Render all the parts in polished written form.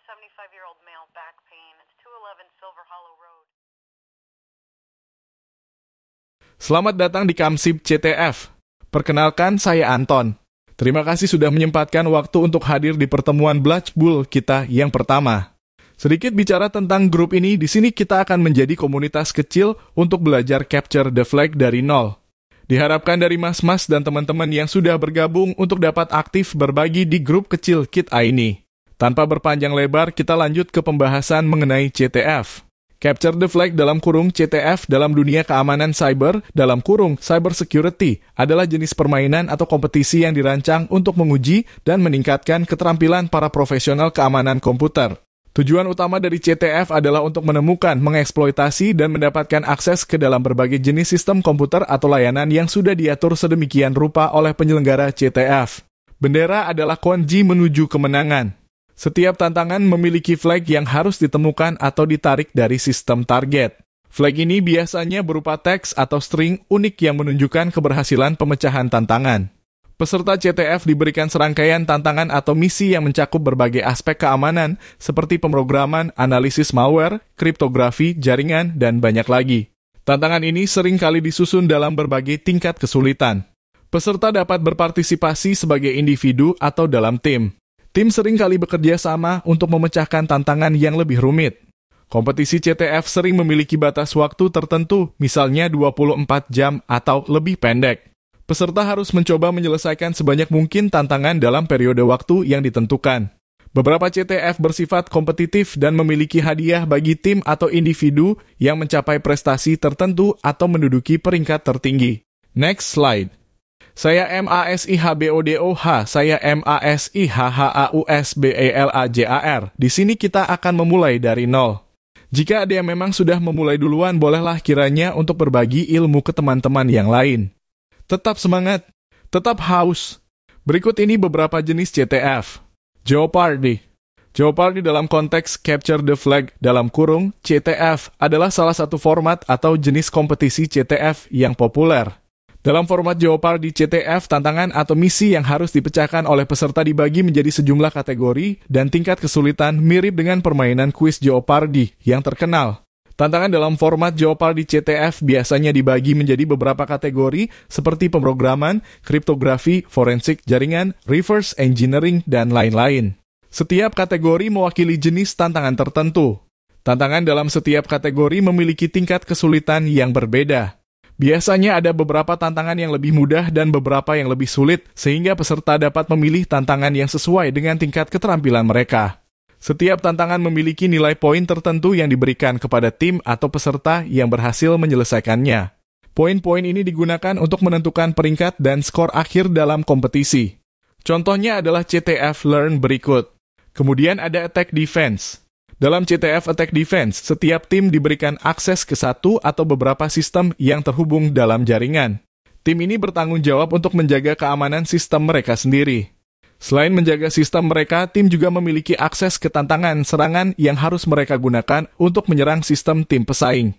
75-year-old male back pain. It's 211 Silver Hollow Road. Selamat datang di Kamsib CTF. Perkenalkan, saya Anton. Terima kasih sudah menyempatkan waktu untuk hadir di pertemuan Blachbull kita yang pertama. Sedikit bicara tentang grup ini, di sini kita akan menjadi komunitas kecil untuk belajar capture the flag dari nol. Diharapkan dari mas-mas dan teman-teman yang sudah bergabung untuk dapat aktif berbagi di grup kecil kita ini. Tanpa berpanjang lebar, kita lanjut ke pembahasan mengenai CTF. Capture the flag dalam kurung CTF dalam dunia keamanan cyber dalam kurung cyber security adalah jenis permainan atau kompetisi yang dirancang untuk menguji dan meningkatkan keterampilan para profesional keamanan komputer. Tujuan utama dari CTF adalah untuk menemukan, mengeksploitasi, dan mendapatkan akses ke dalam berbagai jenis sistem komputer atau layanan yang sudah diatur sedemikian rupa oleh penyelenggara CTF. Bendera adalah kunci menuju kemenangan. Setiap tantangan memiliki flag yang harus ditemukan atau ditarik dari sistem target. Flag ini biasanya berupa teks atau string unik yang menunjukkan keberhasilan pemecahan tantangan. Peserta CTF diberikan serangkaian tantangan atau misi yang mencakup berbagai aspek keamanan seperti pemrograman, analisis malware, kriptografi, jaringan, dan banyak lagi. Tantangan ini sering kali disusun dalam berbagai tingkat kesulitan. Peserta dapat berpartisipasi sebagai individu atau dalam tim. Tim sering kali bekerja sama untuk memecahkan tantangan yang lebih rumit. Kompetisi CTF sering memiliki batas waktu tertentu, misalnya 24 jam atau lebih pendek. Peserta harus mencoba menyelesaikan sebanyak mungkin tantangan dalam periode waktu yang ditentukan. Beberapa CTF bersifat kompetitif dan memiliki hadiah bagi tim atau individu yang mencapai prestasi tertentu atau menduduki peringkat tertinggi. Next slide. Saya MASIHBODOH, saya MASIHHAUSBELAJAR. Di sini kita akan memulai dari nol. Jika ada yang memang sudah memulai duluan, bolehlah kiranya untuk berbagi ilmu ke teman-teman yang lain. Tetap semangat, tetap haus. Berikut ini beberapa jenis CTF. Jeopardy. Jeopardy dalam konteks Capture the Flag dalam kurung CTF adalah salah satu format atau jenis kompetisi CTF yang populer. Dalam format Jeopardy CTF, tantangan atau misi yang harus dipecahkan oleh peserta dibagi menjadi sejumlah kategori dan tingkat kesulitan mirip dengan permainan kuis Jeopardy yang terkenal. Tantangan dalam format Jeopardy CTF biasanya dibagi menjadi beberapa kategori seperti pemrograman, kriptografi, forensik jaringan, reverse engineering, dan lain-lain. Setiap kategori mewakili jenis tantangan tertentu. Tantangan dalam setiap kategori memiliki tingkat kesulitan yang berbeda. Biasanya ada beberapa tantangan yang lebih mudah dan beberapa yang lebih sulit, sehingga peserta dapat memilih tantangan yang sesuai dengan tingkat keterampilan mereka. Setiap tantangan memiliki nilai poin tertentu yang diberikan kepada tim atau peserta yang berhasil menyelesaikannya. Poin-poin ini digunakan untuk menentukan peringkat dan skor akhir dalam kompetisi. Contohnya adalah CTF Learn berikut. Kemudian ada Attack Defense. Dalam CTF Attack Defense, setiap tim diberikan akses ke satu atau beberapa sistem yang terhubung dalam jaringan. Tim ini bertanggung jawab untuk menjaga keamanan sistem mereka sendiri. Selain menjaga sistem mereka, tim juga memiliki akses ke tantangan serangan yang harus mereka gunakan untuk menyerang sistem tim pesaing.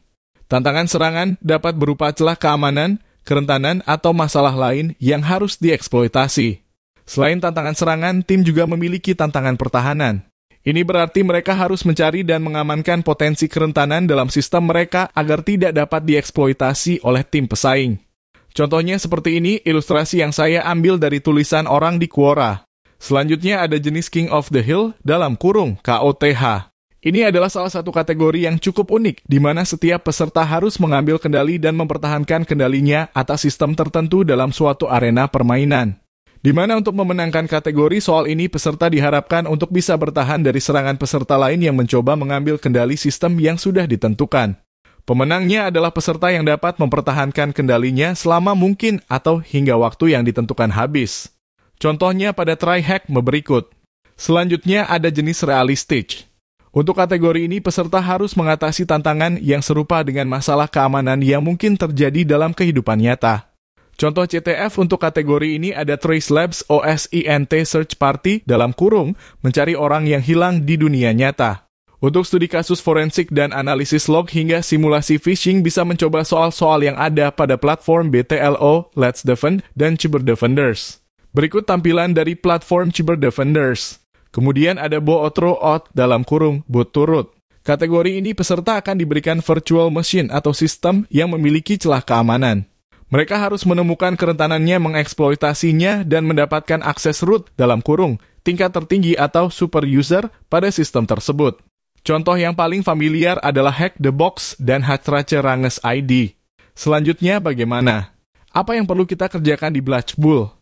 Tantangan serangan dapat berupa celah keamanan, kerentanan, atau masalah lain yang harus dieksploitasi. Selain tantangan serangan, tim juga memiliki tantangan pertahanan. Ini berarti mereka harus mencari dan mengamankan potensi kerentanan dalam sistem mereka agar tidak dapat dieksploitasi oleh tim pesaing. Contohnya seperti ini, ilustrasi yang saya ambil dari tulisan orang di Quora. Selanjutnya ada jenis King of the Hill dalam kurung KOTH. Ini adalah salah satu kategori yang cukup unik, di mana setiap peserta harus mengambil kendali dan mempertahankan kendalinya atas sistem tertentu dalam suatu arena permainan. Di mana untuk memenangkan kategori soal ini, peserta diharapkan untuk bisa bertahan dari serangan peserta lain yang mencoba mengambil kendali sistem yang sudah ditentukan. Pemenangnya adalah peserta yang dapat mempertahankan kendalinya selama mungkin atau hingga waktu yang ditentukan habis. Contohnya pada try-hack berikut. Selanjutnya ada jenis realistic. Untuk kategori ini, peserta harus mengatasi tantangan yang serupa dengan masalah keamanan yang mungkin terjadi dalam kehidupan nyata. Contoh CTF untuk kategori ini ada Trace Labs OSINT Search Party dalam kurung mencari orang yang hilang di dunia nyata. Untuk studi kasus forensik dan analisis log hingga simulasi phishing bisa mencoba soal-soal yang ada pada platform BTLO, Let's Defend, dan Cyber Defenders. Berikut tampilan dari platform Cyber Defenders. Kemudian ada Bootro Out dalam kurung boot turut. Kategori ini peserta akan diberikan virtual machine atau sistem yang memiliki celah keamanan. Mereka harus menemukan kerentanannya mengeksploitasinya dan mendapatkan akses root dalam kurung, tingkat tertinggi atau super user pada sistem tersebut. Contoh yang paling familiar adalah Hack the Box dan Hattrache Ranges ID. Selanjutnya bagaimana? Apa yang perlu kita kerjakan di Blachbull?